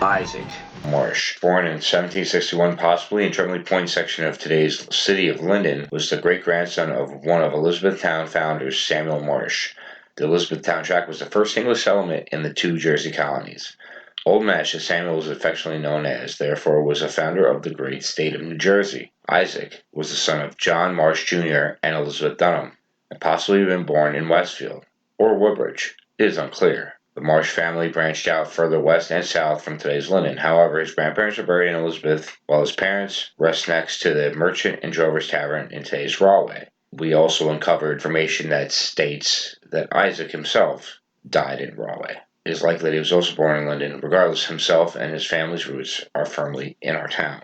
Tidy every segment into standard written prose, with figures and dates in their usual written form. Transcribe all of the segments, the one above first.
Isaac Marsh, born in 1761 possibly in Tremley Point section of today's City of Linden, was the great-grandson of one of Elizabethtown founders, Samuel Marsh. The Elizabethtown tract was the first English settlement in the two Jersey colonies. Old Mash, as Samuel was affectionately known as, therefore was a founder of the great state of New Jersey. Isaac was the son of John Marsh Jr. and Elizabeth Dunham, and possibly been born in Westfield or Woodbridge. It is unclear. The Marsh family branched out further west and south from today's Linden. However, his grandparents are buried in Elizabeth, while his parents rest next to the Merchant and Drover's Tavern in today's Rahway. We also uncovered information that states that Isaac himself died in Rahway. It is likely that he was also born in Linden. Regardless, himself and his family's roots are firmly in our town.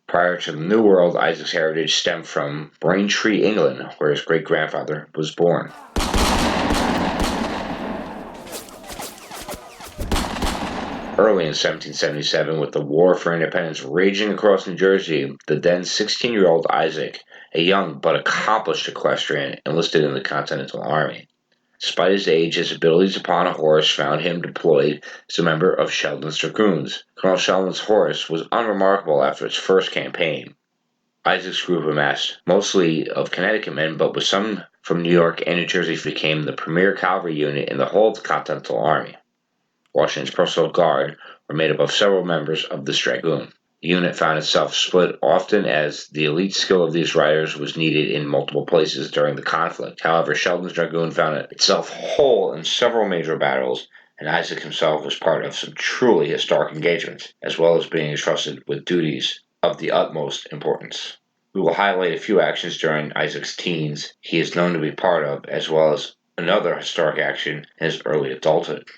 Prior to the New World, Isaac's heritage stemmed from Braintree, England, where his great-grandfather was born. Early in 1777, with the War for Independence raging across New Jersey, the then 16-year-old Isaac, a young but accomplished equestrian, enlisted in the Continental Army. Despite his age, his abilities upon a horse found him deployed as a member of Sheldon's Dragoons. Colonel Sheldon's horse was unremarkable after its first campaign. Isaac's group, amassed mostly of Connecticut men, but with some from New York and New Jersey, became the premier cavalry unit in the whole of the Continental Army. Washington's personal guard were made up of several members of this dragoon. The unit found itself split often as the elite skill of these riders was needed in multiple places during the conflict. However, Sheldon's dragoon found itself whole in several major battles, and Isaac himself was part of some truly historic engagements, as well as being entrusted with duties of the utmost importance. We will highlight a few actions during Isaac's teens he is known to be part of, as well as another historic action in his early adulthood.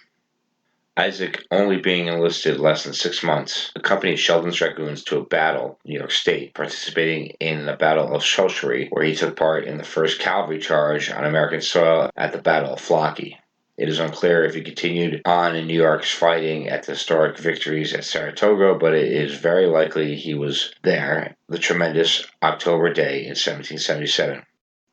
Isaac, only being enlisted less than 6 months, accompanied Sheldon's dragoons to a battle in New York State, participating in the Battle of Shrewsbury, where he took part in the first cavalry charge on American soil at the Battle of Flockey. It is unclear if he continued on in New York's fighting at the historic victories at Saratoga, but it is very likely he was there the tremendous October day in 1777.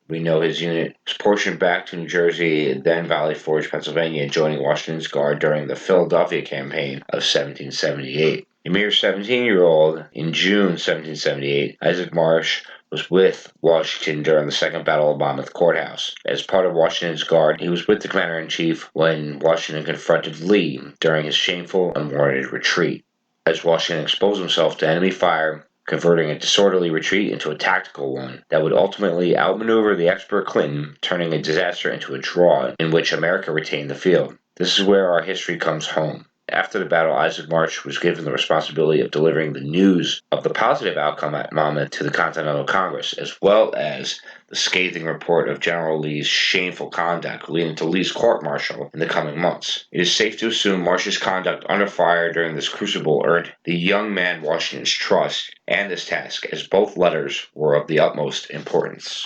We know his unit was portioned back to New Jersey, then Valley Forge, Pennsylvania, joining Washington's Guard during the Philadelphia campaign of 1778. A mere 17-year-old, in June 1778, Isaac Marsh was with Washington during the Second Battle of Monmouth Courthouse. As part of Washington's Guard, he was with the Commander-in-Chief when Washington confronted Lee during his shameful, unwarranted retreat. As Washington exposed himself to enemy fire, converting a disorderly retreat into a tactical one that would ultimately outmaneuver the expert Clinton, turning a disaster into a draw in which America retained the field. This is where our history comes home. After the battle, Isaac Marsh was given the responsibility of delivering the news of the positive outcome at Monmouth to the Continental Congress, as well as the scathing report of General Lee's shameful conduct, leading to Lee's court-martial in the coming months. It is safe to assume Marsh's conduct under fire during this crucible earned the young man Washington's trust and this task, as both letters were of the utmost importance.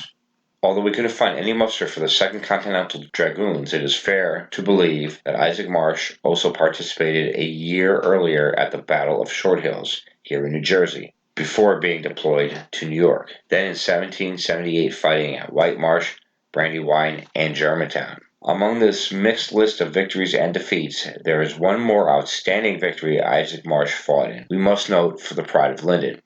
Although we couldn't find any muster for the 2nd Continental Dragoons, it is fair to believe that Isaac Marsh also participated a year earlier at the Battle of Short Hills here in New Jersey, before being deployed to New York, then in 1778 fighting at White Marsh, Brandywine, and Germantown. Among this mixed list of victories and defeats, there is one more outstanding victory Isaac Marsh fought in. We must note for the pride of Linden.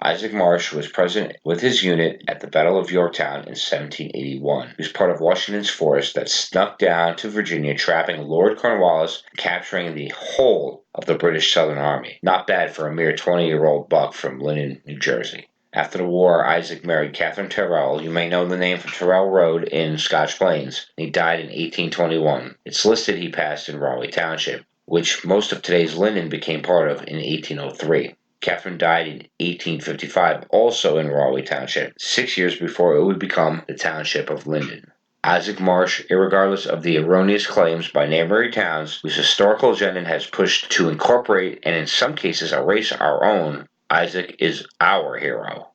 Isaac Marsh was present with his unit at the Battle of Yorktown in 1781. He was part of Washington's force that snuck down to Virginia, trapping Lord Cornwallis and capturing the whole of the British Southern Army. Not bad for a mere 20-year-old buck from Linden, New Jersey. After the war, Isaac married Catherine Terrell. You may know the name from Terrell Road in Scotch Plains. He died in 1821. It's listed he passed in Rahway Township, which most of today's Linden became part of in 1803. Catherine died in 1855, also in Rahway Township, 6 years before it would become the Township of Linden. Isaac Marsh, irregardless of the erroneous claims by neighboring towns whose historical agenda has pushed to incorporate and in some cases erase our own, Isaac is our hero.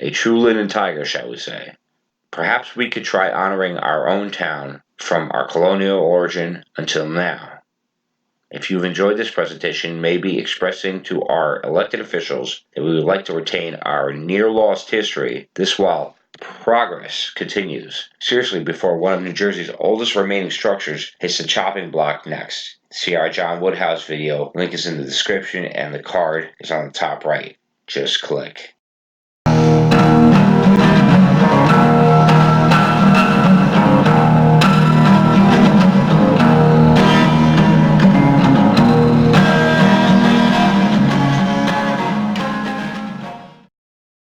A true Linden tiger, shall we say. Perhaps we could try honoring our own town from our colonial origin until now. If you've enjoyed this presentation, maybe expressing to our elected officials that we would like to retain our near-lost history, this while Progress continues. Seriously, before one of New Jersey's oldest remaining structures hits the chopping block next. See our John Woodhouse video. Link is in the description and the card is on the top right. Just click.